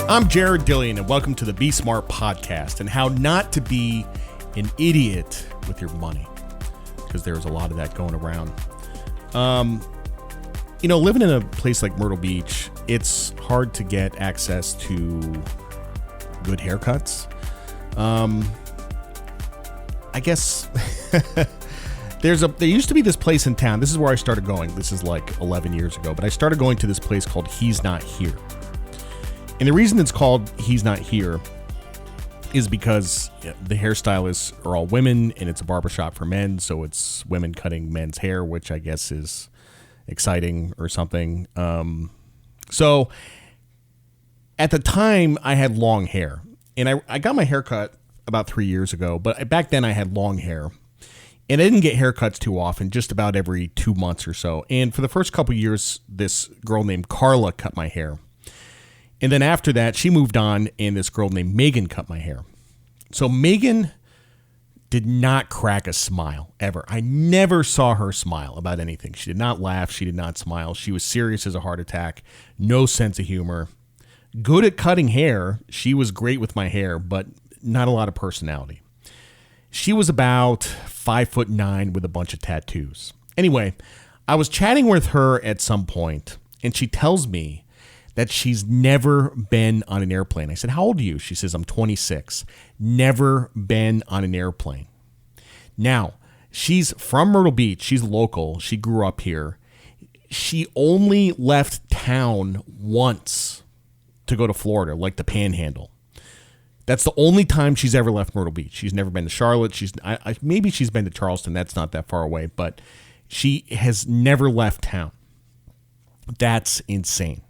I'm Jared Dillian, and welcome to the Be Smart podcast and how not to be an idiot with your money, because there's a lot of that going around. Living in a place like Myrtle Beach, it's hard to get access to good haircuts. I guess there used to be this place in town. This is where I started going. This is like 11 years ago, but I started going to this place called He's Not Here. And the reason it's called He's Not Here is because the hairstylists are all women and it's a barbershop for men. So it's women cutting men's hair, which I guess is exciting or something. So at the time I had long hair, and I got my hair cut about 3 years ago, but back then I had long hair and I didn't get haircuts too often, just about every 2 months or so. And for the first couple years, this girl named Carla cut my hair. And then after that, she moved on, and this girl named Megan cut my hair. So Megan did not crack a smile, ever. I never saw her smile about anything. She did not laugh. She did not smile. She was serious as a heart attack. No sense of humor. Good at cutting hair. She was great with my hair, but not a lot of personality. She was about 5'9" with a bunch of tattoos. Anyway, I was chatting with her at some point, and she tells me that she's never been on an airplane. I said, how old are you? She says, I'm 26. Never been on an airplane. Now, she's from Myrtle Beach. She's local. She grew up here. She only left town once to go to Florida, like the Panhandle. That's the only time she's ever left Myrtle Beach. She's never been to Charlotte. Maybe she's been to Charleston. That's not that far away, but she has never left town. That's insane.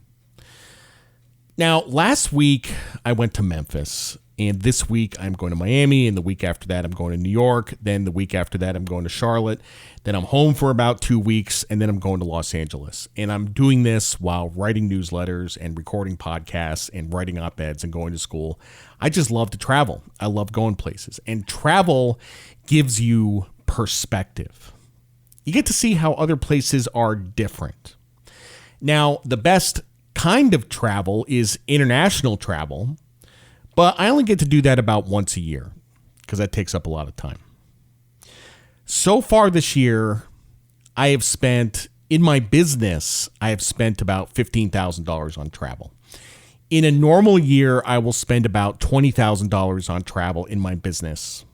Now, last week, I went to Memphis, and this week, I'm going to Miami, and the week after that, I'm going to New York, then the week after that, I'm going to Charlotte, then I'm home for about 2 weeks, and then I'm going to Los Angeles. And I'm doing this while writing newsletters and recording podcasts and writing op-eds and going to school. I just love to travel. I love going places, and travel gives you perspective. You get to see how other places are different. Now, the best kind of travel is international travel, but I only get to do that about once a year because that takes up a lot of time. So far this year, I have spent, in my business, I have spent about $15,000 on travel. In a normal year, I will spend about $20,000 on travel in my business.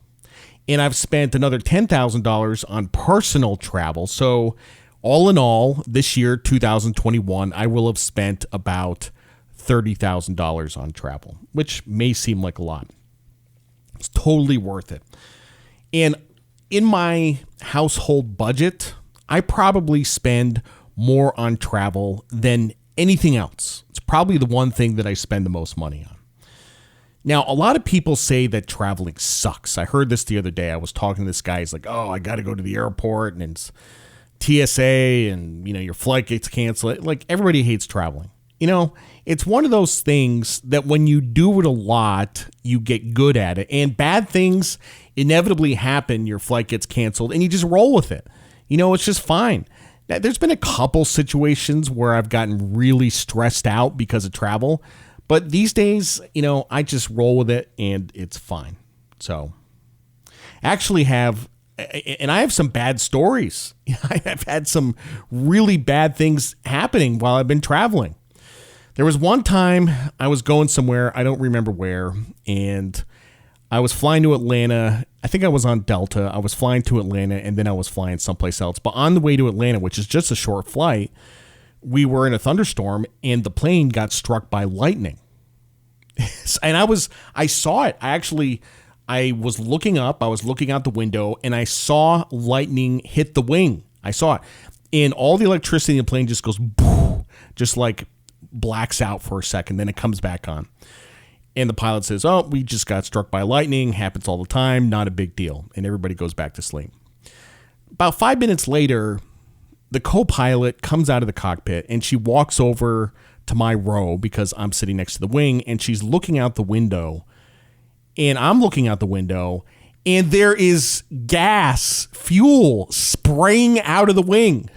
And I've spent another $10,000 on personal travel. So all in all, this year, 2021, I will have spent about $30,000 on travel, which may seem like a lot. It's totally worth it. And in my household budget, I probably spend more on travel than anything else. It's probably the one thing that I spend the most money on. Now, a lot of people say that traveling sucks. I heard this the other day. I was talking to this guy. He's like, oh, I got to go to the airport, and it's TSA, and your flight gets canceled. Like, everybody hates traveling. It's one of those things that when you do it a lot, you get good at it, and bad things inevitably happen. Your flight gets canceled and you just roll with it. It's just fine. Now, there's been a couple situations where I've gotten really stressed out because of travel, but these days, I just roll with it and it's fine. So actually I have some bad stories. I've had some really bad things happening while I've been traveling. There was one time I was going somewhere, I don't remember where, and I was flying to Atlanta. I think I was on Delta. I was flying to Atlanta, and then I was flying someplace else. But on the way to Atlanta, which is just a short flight, we were in a thunderstorm, and the plane got struck by lightning. And I saw it. I was looking up, I was looking out the window, and I saw lightning hit the wing. I saw it. And all the electricity in the plane just goes, boo, just like blacks out for a second, then it comes back on. And the pilot says, oh, we just got struck by lightning, happens all the time, not a big deal. And everybody goes back to sleep. About 5 minutes later, the co-pilot comes out of the cockpit, and she walks over to my row because I'm sitting next to the wing, and she's looking out the window. And I'm looking out the window, and there is fuel spraying out of the wing.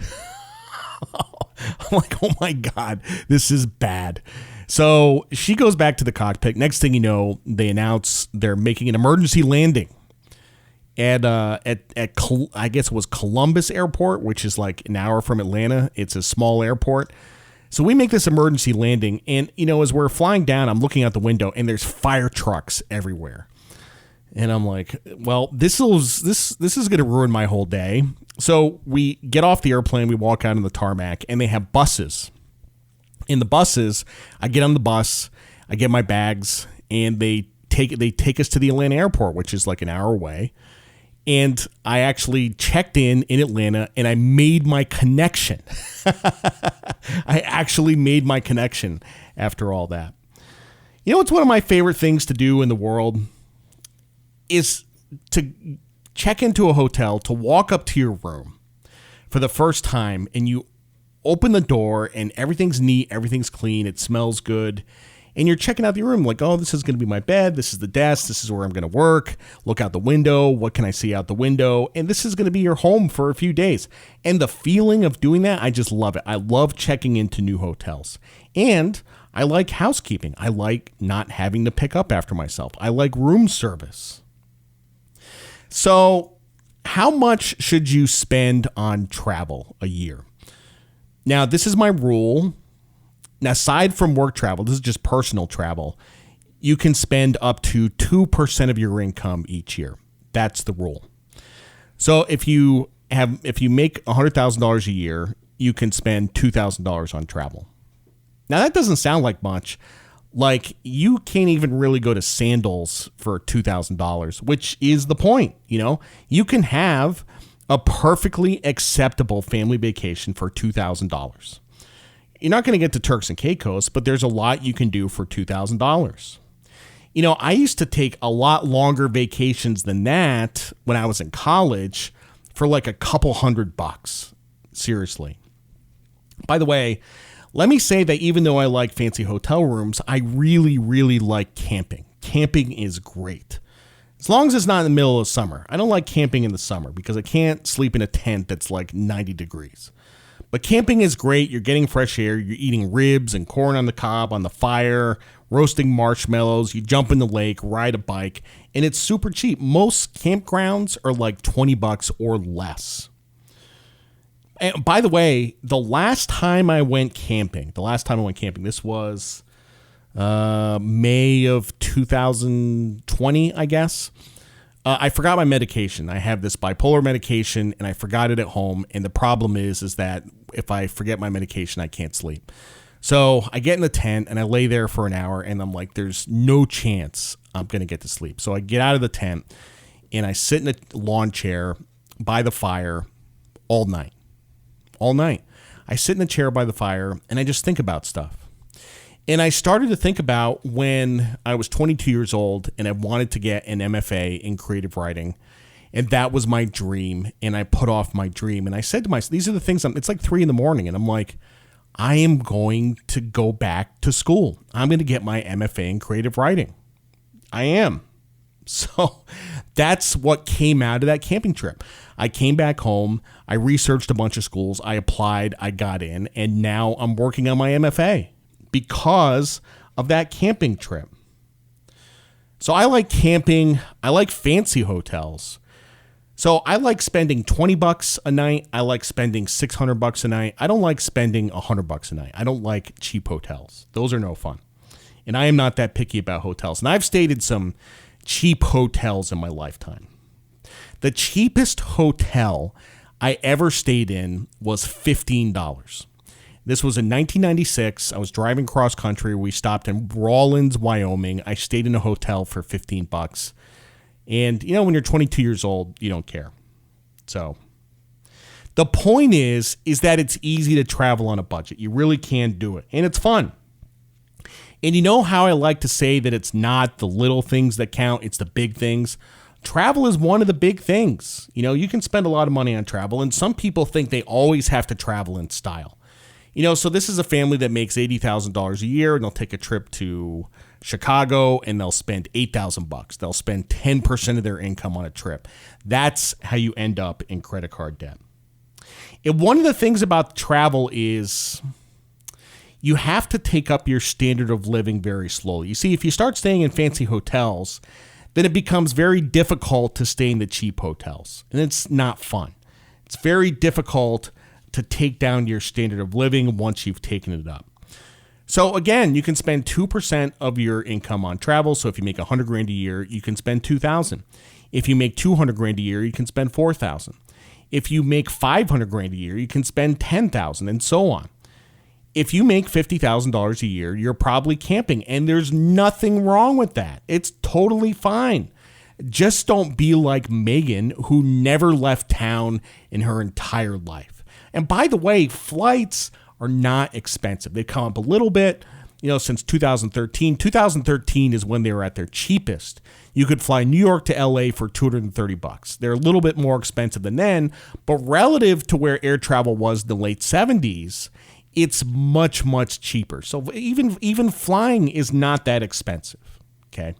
I'm like, oh my God, this is bad. So she goes back to the cockpit. Next thing you know, they announce they're making an emergency landing at I guess it was Columbus Airport, which is like an hour from Atlanta. It's a small airport. So we make this emergency landing, and as we're flying down, I'm looking out the window, and there's fire trucks everywhere. And I'm like, well, this is going to ruin my whole day. So we get off the airplane, we walk out on the tarmac, and they have buses. In the buses, I get on the bus, I get my bags, and they take us to the Atlanta airport, which is like an hour away. And I actually checked in Atlanta, and I made my connection. I actually made my connection after all that. It's one of my favorite things to do in the world is to check into a hotel, to walk up to your room for the first time, and you open the door, and everything's neat, everything's clean, it smells good. And you're checking out the room like, oh, this is going to be my bed. This is the desk. This is where I'm going to work. Look out the window. What can I see out the window? And this is going to be your home for a few days. And the feeling of doing that, I just love it. I love checking into new hotels. And I like housekeeping. I like not having to pick up after myself. I like room service. So how much should you spend on travel a year? Now, this is my rule. Now, aside from work travel, this is just personal travel, you can spend up to 2% of your income each year. That's the rule. So if you make $100,000 a year, you can spend $2,000 on travel. Now, that doesn't sound like much. Like, you can't even really go to Sandals for $2,000, which is the point. You can have a perfectly acceptable family vacation for $2,000. You're not going to get to Turks and Caicos, but there's a lot you can do for $2,000. I used to take a lot longer vacations than that when I was in college for like a couple $100. Seriously. By the way, let me say that even though I like fancy hotel rooms, I really, really like camping. Camping is great. As long as it's not in the middle of summer. I don't like camping in the summer because I can't sleep in a tent that's like 90 degrees. But camping is great. You're getting fresh air. You're eating ribs and corn on the cob on the fire, roasting marshmallows. You jump in the lake, ride a bike, and it's super cheap. Most campgrounds are like $20 or less. And by the way, the last time I went camping, this was May of 2020, I guess. I forgot my medication. I have this bipolar medication, and I forgot it at home. And the problem is that if I forget my medication, I can't sleep. So I get in the tent, and I lay there for an hour, and I'm like, there's no chance I'm going to get to sleep. So I get out of the tent, and I sit in a lawn chair by the fire all night. All night. I sit in the chair by the fire, and I just think about stuff. And I started to think about when I was 22 years old and I wanted to get an MFA in creative writing. And that was my dream. And I put off my dream. And I said to myself, these are the things, it's like 3 a.m. And I'm like, I am going to go back to school. I'm going to get my MFA in creative writing. I am. So that's what came out of that camping trip. I came back home. I researched a bunch of schools. I applied. I got in. And now I'm working on my MFA. Because of that camping trip. So I like camping. I like fancy hotels. So I like spending $20 a night. I like spending $600 a night. I don't like spending $100 a night. I don't like cheap hotels. Those are no fun. And I am not that picky about hotels. And I've stayed in some cheap hotels in my lifetime. The cheapest hotel I ever stayed in was $15. This was in 1996. I was driving cross country. We stopped in Rawlins, Wyoming. I stayed in a hotel for $15. And, when you're 22 years old, you don't care. So the point is that it's easy to travel on a budget. You really can do it. And it's fun. And you know how I like to say that it's not the little things that count, it's the big things. Travel is one of the big things. You can spend a lot of money on travel. And some people think they always have to travel in style. So this is a family that makes $80,000 a year, and they'll take a trip to Chicago, and they'll spend $8,000. They'll spend 10% of their income on a trip. That's how you end up in credit card debt. And one of the things about travel is, you have to take up your standard of living very slowly. You see, if you start staying in fancy hotels, then it becomes very difficult to stay in the cheap hotels, and it's not fun. It's very difficult to take down your standard of living once you've taken it up. So again, you can spend 2% of your income on travel. So if you make $100,000 a year, you can spend $2,000. If you make $200,000 a year, you can spend $4,000. If you make $500,000 a year, you can spend $10,000, and so on. If you make $50,000 a year, you're probably camping, and there's nothing wrong with that. It's totally fine. Just don't be like Megan, who never left town in her entire life. And by the way, flights are not expensive. They've come up a little bit, since 2013. 2013 is when they were at their cheapest. You could fly New York to LA for $230. They're a little bit more expensive than then, but relative to where air travel was in the late 70s, it's much, much cheaper. So even flying is not that expensive, okay?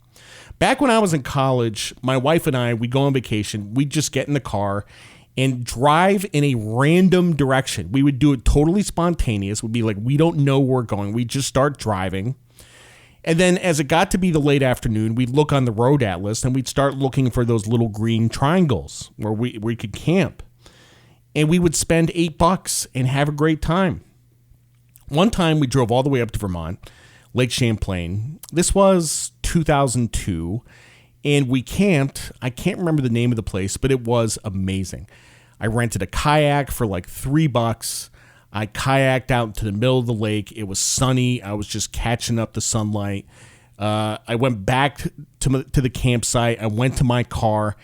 Back when I was in college, my wife and I, we'd go on vacation. We'd just get in the car and drive in a random direction. We would do it totally spontaneous. We'd be like, we don't know where we're going. We'd just start driving. And then as it got to be the late afternoon, we'd look on the road atlas and we'd start looking for those little green triangles where we could camp. And we would spend $8 and have a great time. One time we drove all the way up to Vermont, Lake Champlain. This was 2002, and we camped. I can't remember the name of the place, but it was amazing. I rented a kayak for like $3. I kayaked out into the middle of the lake. It was sunny. I was just catching up the sunlight. I went back to the campsite. I went to my car,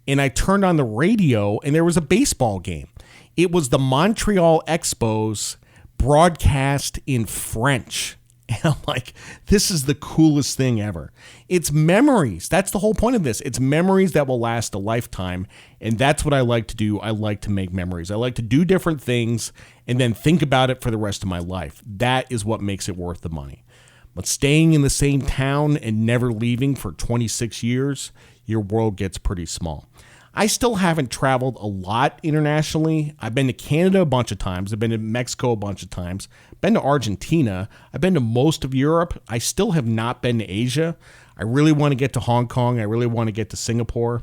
and I turned on the radio, and there was a baseball game. It was the Montreal Expos broadcast in French. And I'm like, this is the coolest thing ever. It's memories. That's the whole point of this. It's memories that will last a lifetime. And that's what I like to do. I like to make memories. I like to do different things and then think about it for the rest of my life. That is what makes it worth the money. But staying in the same town and never leaving for 26 years, your world gets pretty small. I still haven't traveled a lot internationally. I've been to Canada a bunch of times. I've been to Mexico a bunch of times. Been to Argentina. I've been to most of Europe. I still have not been to Asia. I really want to get to Hong Kong. I really want to get to Singapore.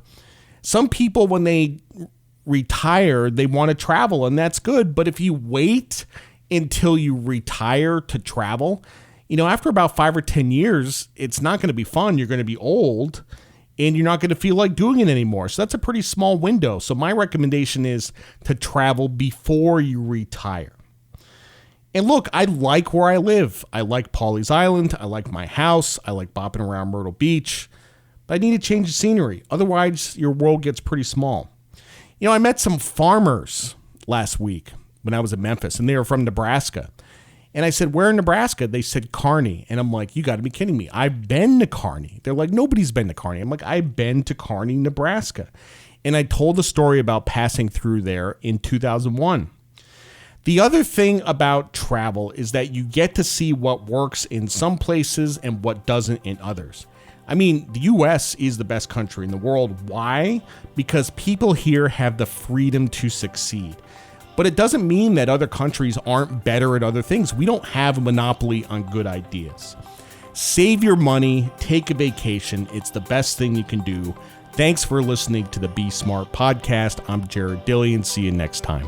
Some people, when they retire, they want to travel, and that's good. But if you wait until you retire to travel, after about 5 or 10 years, it's not going to be fun. You're going to be old, and you're not going to feel like doing it anymore. So that's a pretty small window. So my recommendation is to travel before you retire. And look, I like where I live. I like Pawleys Island. I like my house. I like bopping around Myrtle Beach. But I need to change the scenery. Otherwise, your world gets pretty small. I met some farmers last week when I was in Memphis, and they were from Nebraska. And I said, where in Nebraska? They said Kearney. And I'm like, you got to be kidding me. I've been to Kearney. They're like, nobody's been to Kearney. I'm like, I've been to Kearney, Nebraska. And I told the story about passing through there in 2001. The other thing about travel is that you get to see what works in some places and what doesn't in others. I mean, the U.S. is the best country in the world. Why? Because people here have the freedom to succeed. But it doesn't mean that other countries aren't better at other things. We don't have a monopoly on good ideas. Save your money, take a vacation. It's the best thing you can do. Thanks for listening to the Be Smart podcast. I'm Jared Dillian. See you next time.